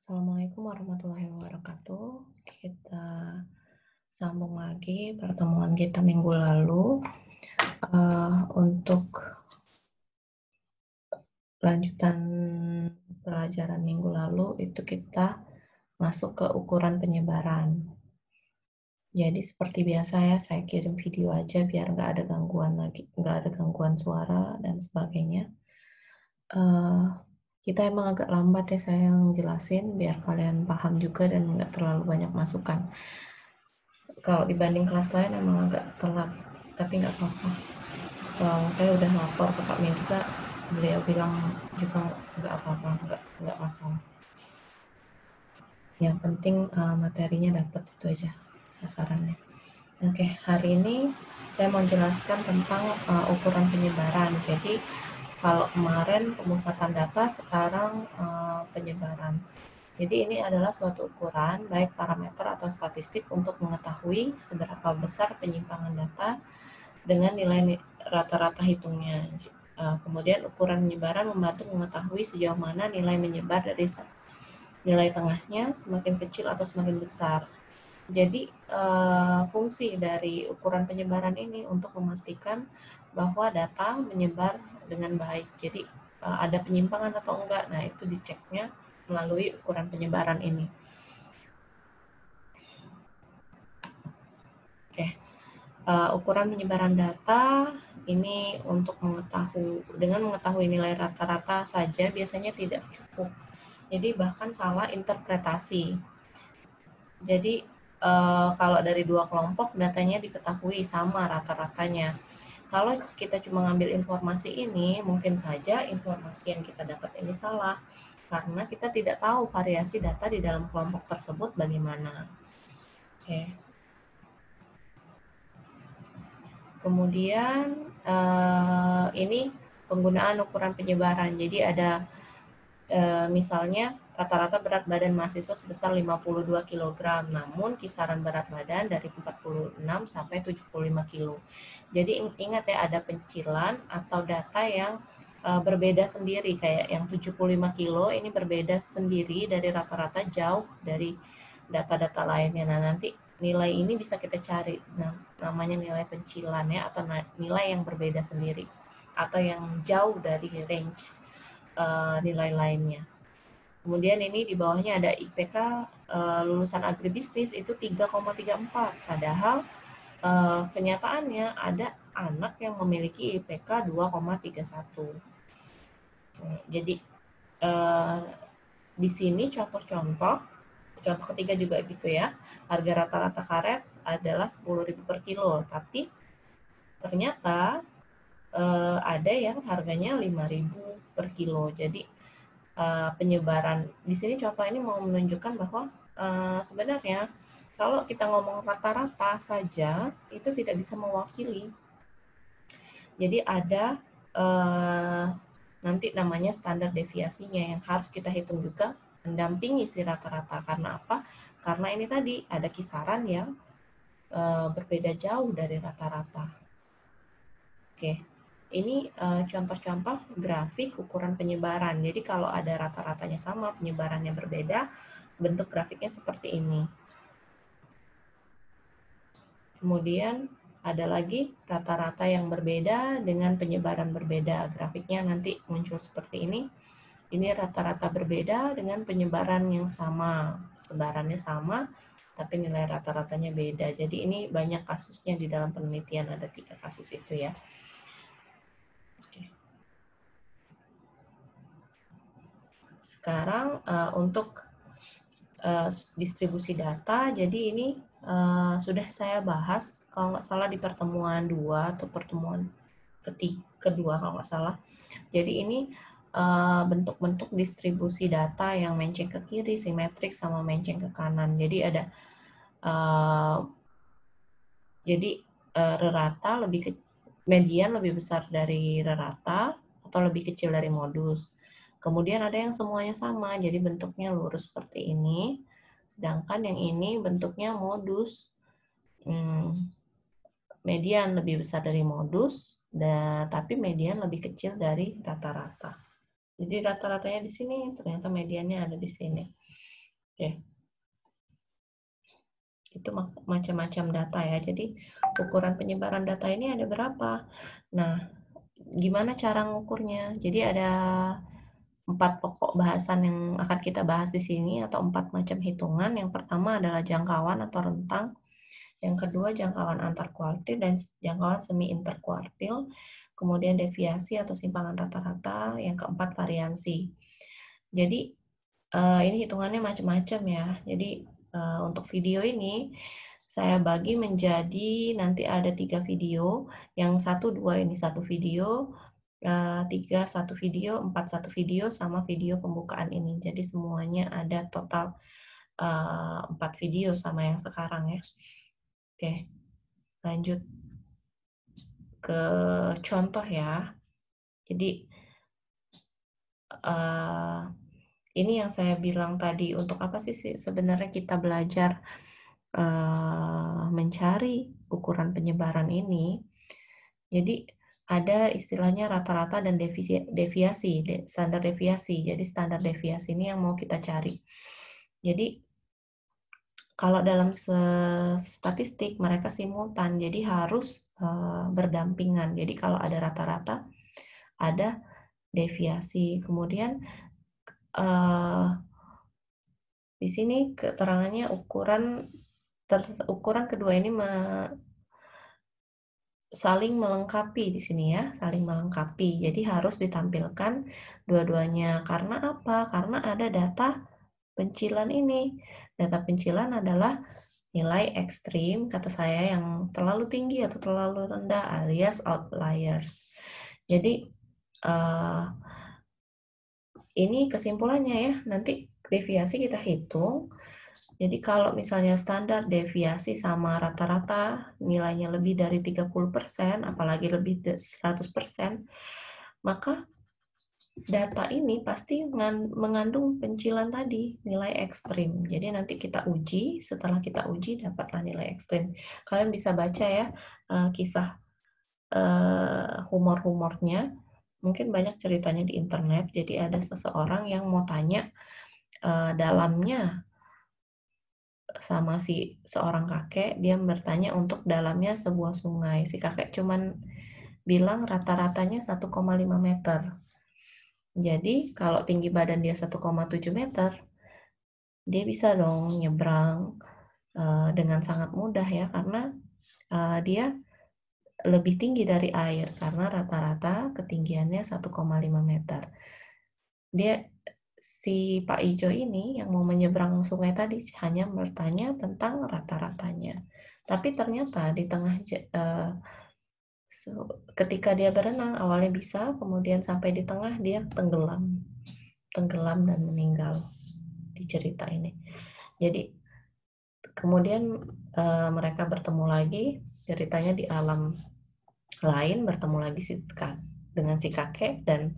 Assalamualaikum warahmatullahi wabarakatuh. Kita sambung lagi pertemuan kita minggu lalu. Untuk lanjutan pelajaran minggu lalu itu kita masuk ke ukuran penyebaran. Jadi seperti biasa ya, saya kirim video aja biar nggak ada gangguan lagi, nggak ada gangguan suara dan sebagainya. Kita emang agak lambat ya saya yang jelasin biar kalian paham juga dan nggak terlalu banyak masukan. Kalau dibanding kelas lain emang agak telat, tapi nggak apa-apa. Saya udah lapor ke Pak Mirza, beliau bilang juga nggak apa-apa, nggak masalah. Yang penting materinya dapat, itu aja sasarannya. Oke, hari ini saya mau jelaskan tentang ukuran penyebaran. Jadi kalau kemarin pemusatan data, sekarang penyebaran. Jadi ini adalah suatu ukuran, baik parameter atau statistik untuk mengetahui seberapa besar penyimpangan data dengan nilai rata-rata hitungnya. Kemudian ukuran penyebaran membantu mengetahui sejauh mana nilai menyebar dari nilai tengahnya semakin kecil atau semakin besar. Jadi fungsi dari ukuran penyebaran ini untuk memastikan bahwa data menyebar dengan baik. Jadi ada penyimpangan atau enggak, nah itu diceknya melalui ukuran penyebaran ini. Oke, ukuran penyebaran data ini untuk mengetahui nilai rata-rata saja biasanya tidak cukup. Jadi bahkan salah interpretasi. Jadi kalau dari dua kelompok datanya diketahui sama rata-ratanya. Kalau kita cuma ngambil informasi ini, mungkin saja informasi yang kita dapat ini salah karena kita tidak tahu variasi data di dalam kelompok tersebut bagaimana. Oke. Kemudian ini penggunaan ukuran penyebaran. Jadi ada misalnya rata-rata berat badan mahasiswa sebesar 52 kg, namun kisaran berat badan dari 46 sampai 75 kg. Jadi ingat ya, ada pencilan atau data yang berbeda sendiri, kayak yang 75 kg ini berbeda sendiri dari rata-rata jauh dari data-data lainnya. Nah, nanti nilai ini bisa kita cari. Nah, namanya nilai pencilan ya, atau nilai yang berbeda sendiri atau yang jauh dari range nilai lainnya. Kemudian ini di bawahnya ada IPK lulusan agribisnis itu 3,34. Padahal kenyataannya ada anak yang memiliki IPK 2,31. Jadi di sini contoh ketiga juga gitu ya. Harga rata-rata karet adalah 10.000 per kilo, tapi ternyata ada yang harganya 5.000 per kilo. Jadi penyebaran di sini contoh ini mau menunjukkan bahwa sebenarnya kalau kita ngomong rata-rata saja itu tidak bisa mewakili. Jadi ada nanti namanya standar deviasinya yang harus kita hitung juga mendampingi si rata-rata. Karena apa? Karena ini tadi ada kisaran yang berbeda jauh dari rata-rata. Oke. Ini contoh-contoh grafik ukuran penyebaran. Jadi kalau ada rata-ratanya sama, penyebarannya berbeda, bentuk grafiknya seperti ini. Kemudian ada lagi rata-rata yang berbeda dengan penyebaran berbeda. Grafiknya nanti muncul seperti ini. Ini rata-rata berbeda dengan penyebaran yang sama. Sebarannya sama, tapi nilai rata-ratanya beda. Jadi ini banyak kasusnya di dalam penelitian, ada 3 kasus itu ya. Sekarang untuk distribusi data, jadi ini sudah saya bahas kalau nggak salah di pertemuan 2 atau pertemuan kedua kalau nggak salah. Jadi ini bentuk-bentuk distribusi data yang menceng ke kiri, simetrik, sama menceng ke kanan. Jadi ada rerata median lebih besar dari rerata atau lebih kecil dari modus. Kemudian ada yang semuanya sama, jadi bentuknya lurus seperti ini. Sedangkan yang ini bentuknya modus. Median lebih besar dari modus, tapi median lebih kecil dari rata-rata. Jadi rata-ratanya di sini, ternyata mediannya ada di sini. Oke. Itu macam-macam data ya. Jadi ukuran penyebaran data ini ada berapa? Nah, gimana cara ngukurnya? Jadi ada 4 pokok bahasan yang akan kita bahas di sini atau 4 macam hitungan. Yang pertama adalah jangkauan atau rentang. Yang kedua jangkauan antar kuartil dan jangkauan semi interkuartil. Kemudian deviasi atau simpangan rata-rata. Yang keempat variansi. Jadi ini hitungannya macam-macam ya. Jadi untuk video ini saya bagi menjadi nanti ada 3 video. Yang 1, 2 ini 1 video. 3 1 video, 4 1 video, sama video pembukaan ini. Jadi semuanya ada total 4 video sama yang sekarang ya. Oke, lanjut ke contoh ya. Jadi ini yang saya bilang tadi, untuk apa sih sebenarnya kita belajar mencari ukuran penyebaran ini. Jadi ada istilahnya rata-rata dan deviasi, standar deviasi. Jadi standar deviasi ini yang mau kita cari. Jadi kalau dalam statistik mereka simultan, jadi harus berdampingan. Jadi kalau ada rata-rata, ada deviasi. Kemudian di sini keterangannya ukuran kedua ini saling melengkapi di sini ya, saling melengkapi. Jadi harus ditampilkan dua-duanya. Karena apa? Karena ada data pencilan ini. Data pencilan adalah nilai ekstrim, kata saya, yang terlalu tinggi atau terlalu rendah, alias outliers. Jadi ini kesimpulannya ya, nanti deviasi kita hitung. Jadi kalau misalnya standar deviasi sama rata-rata nilainya lebih dari 30%, apalagi lebih dari 100%, maka data ini pasti mengandung pencilan tadi, nilai ekstrim. Jadi nanti kita uji, setelah kita uji dapatlah nilai ekstrim. Kalian bisa baca ya kisah humor-humornya. Mungkin banyak ceritanya di internet. Jadi ada seseorang yang mau tanya dalamnya sama si seorang kakek, dia bertanya untuk dalamnya sebuah sungai. Si kakek cuman bilang rata-ratanya 1,5 meter. Jadi kalau tinggi badan dia 1,7 meter, dia bisa dong nyebrang dengan sangat mudah ya, karena dia lebih tinggi dari air, karena rata-rata ketinggiannya 1,5 meter. Si Pak Ijo ini yang mau menyeberang sungai tadi hanya bertanya tentang rata-ratanya. Tapi ternyata di tengah ketika dia berenang awalnya bisa, kemudian sampai di tengah dia tenggelam dan meninggal di cerita ini. Jadi kemudian mereka bertemu lagi, ceritanya di alam lain, bertemu lagi dengan si kakek, dan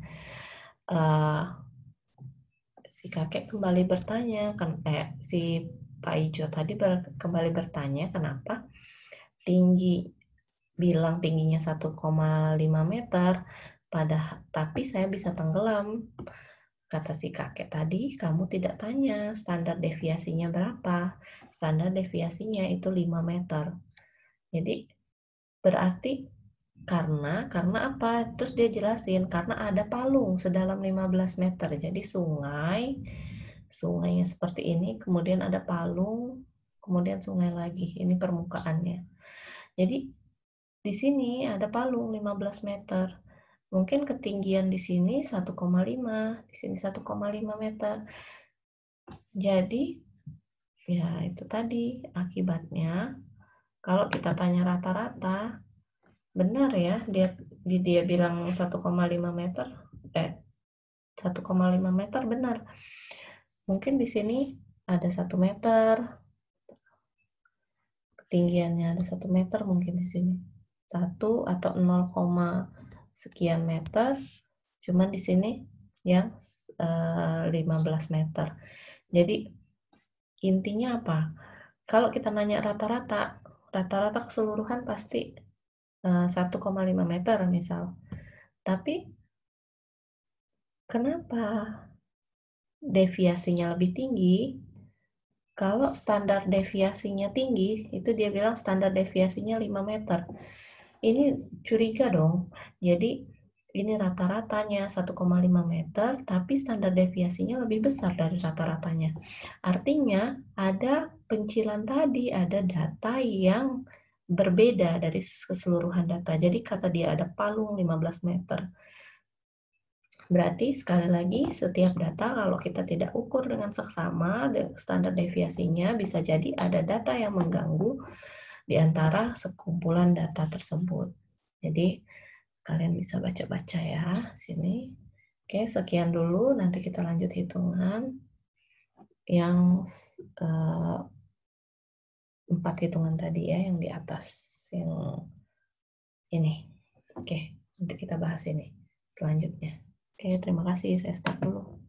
si kakek kembali bertanya, si Pak Ijo tadi kembali bertanya kenapa bilang tingginya 1,5 meter, tapi saya bisa tenggelam. Kata si kakek tadi, kamu tidak tanya standar deviasinya berapa. Standar deviasinya itu 5 meter. Jadi berarti karena apa? Terus dia jelasin, karena ada palung sedalam 15 meter. Jadi sungainya seperti ini, kemudian ada palung, kemudian sungai lagi. Ini permukaannya. Jadi di sini ada palung 15 meter. Mungkin ketinggian di sini 1,5, di sini 1,5 meter. Jadi ya itu tadi akibatnya. Kalau kita tanya rata-rata, benar ya, dia bilang 1,5 meter, 1,5 meter benar. Mungkin di sini ada 1 meter, ketinggiannya ada 1 meter mungkin di sini. 1 atau 0, sekian meter, cuman di sini yang 15 meter. Jadi intinya apa? Kalau kita nanya rata-rata keseluruhan pasti 1,5 meter misal. Tapi kenapa deviasinya lebih tinggi? Kalau standar deviasinya tinggi, itu dia bilang standar deviasinya 5 meter. Ini curiga dong. Jadi ini rata-ratanya 1,5 meter, tapi standar deviasinya lebih besar dari rata-ratanya. Artinya ada pencilan tadi, ada data yang berbeda dari keseluruhan data. Jadi kata dia ada palung 15 meter. Berarti sekali lagi setiap data kalau kita tidak ukur dengan seksama standar deviasinya bisa jadi ada data yang mengganggu di antara sekumpulan data tersebut. Jadi kalian bisa baca-baca ya sini. Oke, sekian dulu, nanti kita lanjut hitungan yang 4 hitungan tadi ya yang di atas yang ini. Oke, nanti kita bahas ini selanjutnya. Oke, terima kasih. Saya stop dulu.